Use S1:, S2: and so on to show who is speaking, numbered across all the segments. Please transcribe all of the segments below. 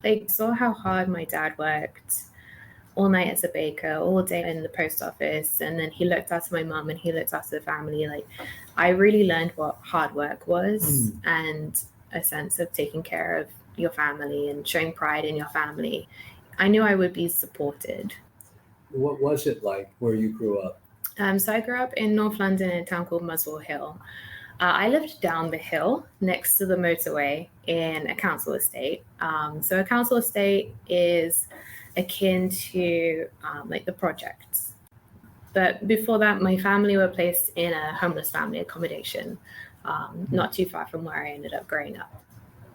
S1: They saw how hard my dad worked all night as a baker, all day in the post office, and then he looked after my mum and he looked after the family. Like, I really learned what hard work was and a sense of taking care of your family and showing pride in your family. I knew I would be supported.
S2: What was it like where you grew up?
S1: So I grew up in North London in a town called Muswell Hill. I lived down the hill next to the motorway in a council estate. So a council estate is akin to like the projects. But before that, my family were placed in a homeless family accommodation, not too far from where I ended up growing up.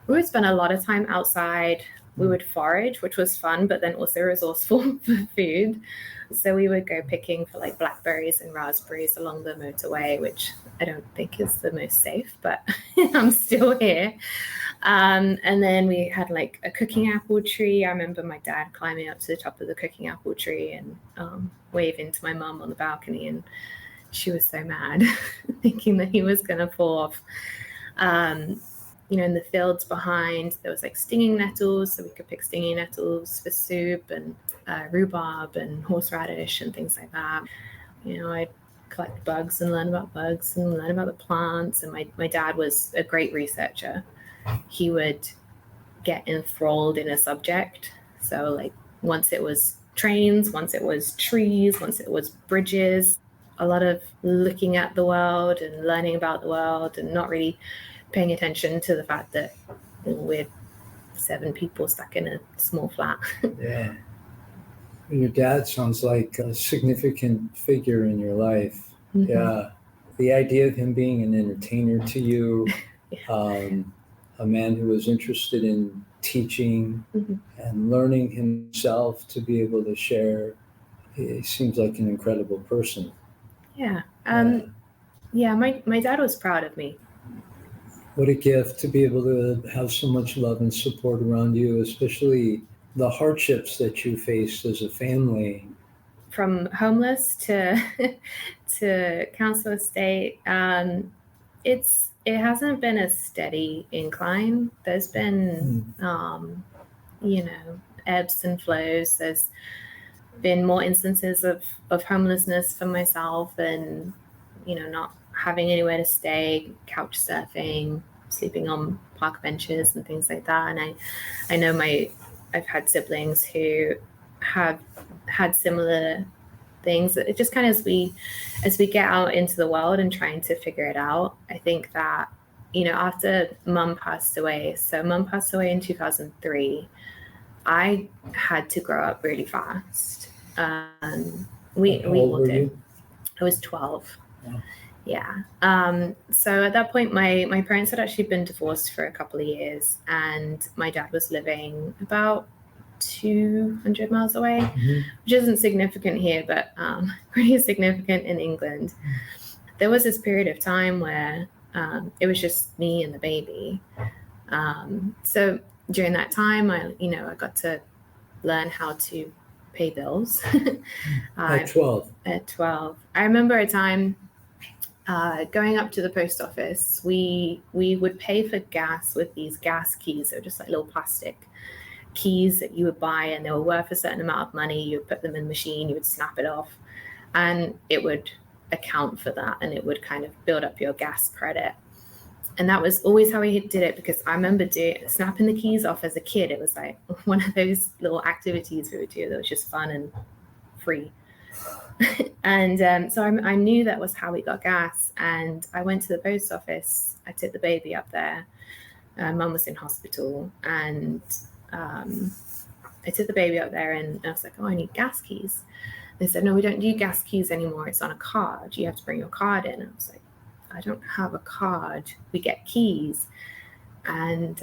S1: We would spend a lot of time outside. We would forage, which was fun, but then also resourceful for food. So we would go picking for like blackberries and raspberries along the motorway, which I don't think is the most safe, but I'm still here. And then we had like a cooking apple tree. I remember my dad climbing up to the top of the cooking apple tree and waving to my mum on the balcony. And she was so mad, thinking that he was going to fall off. In the fields behind, there was like stinging nettles, so we could pick stinging nettles for soup, and rhubarb and horseradish and things like that. I'd collect bugs and learn about bugs and learn about the plants. And my dad was a great researcher. He would get enthralled in a subject. So like once it was trains, once it was trees, once it was bridges, a lot of looking at the world and learning about the world and not really paying attention to the fact that we're 7 people stuck in a small flat.
S2: Yeah. Your dad sounds like a significant figure in your life. Mm-hmm. Yeah. The idea of him being an entertainer to you, a man who was interested in teaching and learning himself to be able to share, he seems like an incredible person.
S1: Yeah. My dad was proud of me.
S2: What a gift to be able to have so much love and support around you, especially the hardships that you faced as a family.
S1: From homeless to council estate, it hasn't been a steady incline. There's been, ebbs and flows. There's been more instances of homelessness for myself and, not having anywhere to stay, couch surfing, sleeping on park benches and things like that. And I know I've had siblings who have had similar things. It just kind of, as we get out into the world and trying to figure it out, I think that, after mum passed away, so mum passed away in 2003, I had to grow up really fast. We all did. I was 12. Wow. Yeah. So at that point, my parents had actually been divorced for a couple of years, and my dad was living about 200 miles away, which isn't significant here, but pretty significant in England. There was this period of time where it was just me and the baby. So during that time, I got to learn how to pay bills.
S2: At 12?
S1: At 12. I remember a time going up to the post office. We would pay for gas with these gas keys. They're just like little plastic keys that you would buy, and they were worth a certain amount of money. You would put them in the machine, you would snap it off, and it would account for that, and it would kind of build up your gas credit. And that was always how we did it, because I remember snapping the keys off as a kid. It was like one of those little activities we would do that was just fun and free. And so I knew that was how we got gas. And I went to the post office. I took the baby up there. Mum was in hospital, and I took the baby up there, and I was like, oh, I need gas keys. They said, no, we don't do gas keys anymore. It's on a card. You have to bring your card in. I was like, I don't have a card. We get keys. And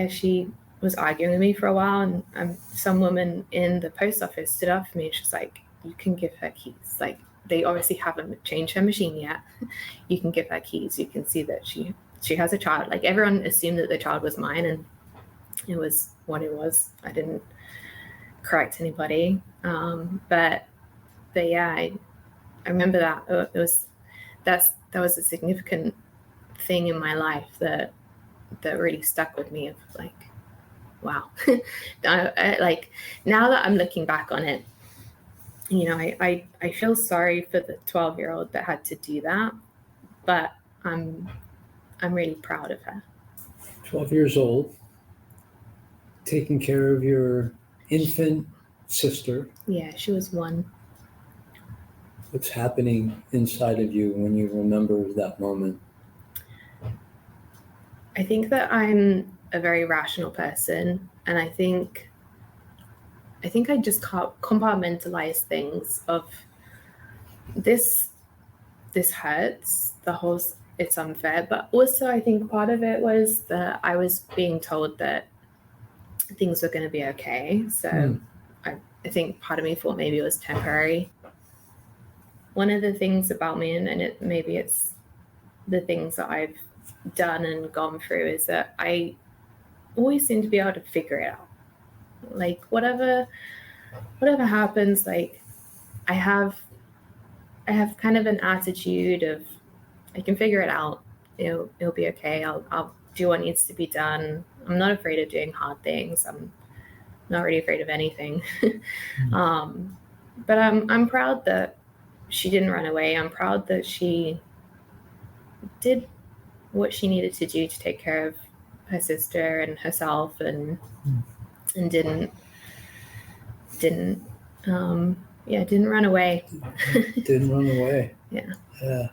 S1: she was arguing with me for a while, and some woman in the post office stood up for me, and she's like, you can give her keys. Like, they obviously haven't changed her machine yet. You can give her keys. You can see that she has a child. Like, everyone assumed that the child was mine, and it was what it was. I didn't correct anybody. But yeah, I remember that that was a significant thing in my life that really stuck with me, of like, wow. Like now that I'm looking back on it, I feel sorry for the 12-year-old that had to do that, but I'm really proud of her.
S2: 12 years old, taking care of your infant sister.
S1: Yeah, she was 1.
S2: What's happening inside of you when you remember that moment?
S1: I think that I'm a very rational person, and I think I just compartmentalize things of this hurts, it's unfair, but also I think part of it was that I was being told that things were going to be okay. So I think part of me thought maybe it was temporary. One of the things about me, and maybe it's the things that I've done and gone through, is that I always seem to be able to figure it out. Like whatever happens, like I have kind of an attitude of I can figure it out. It'll be okay. I'll do what needs to be done. I'm not afraid of doing hard things. I'm not really afraid of anything. But I'm proud that she didn't run away. I'm proud that she did what she needed to do to take care of her sister and herself, and didn't run away.
S2: Didn't run away.
S1: Yeah.
S2: Yeah.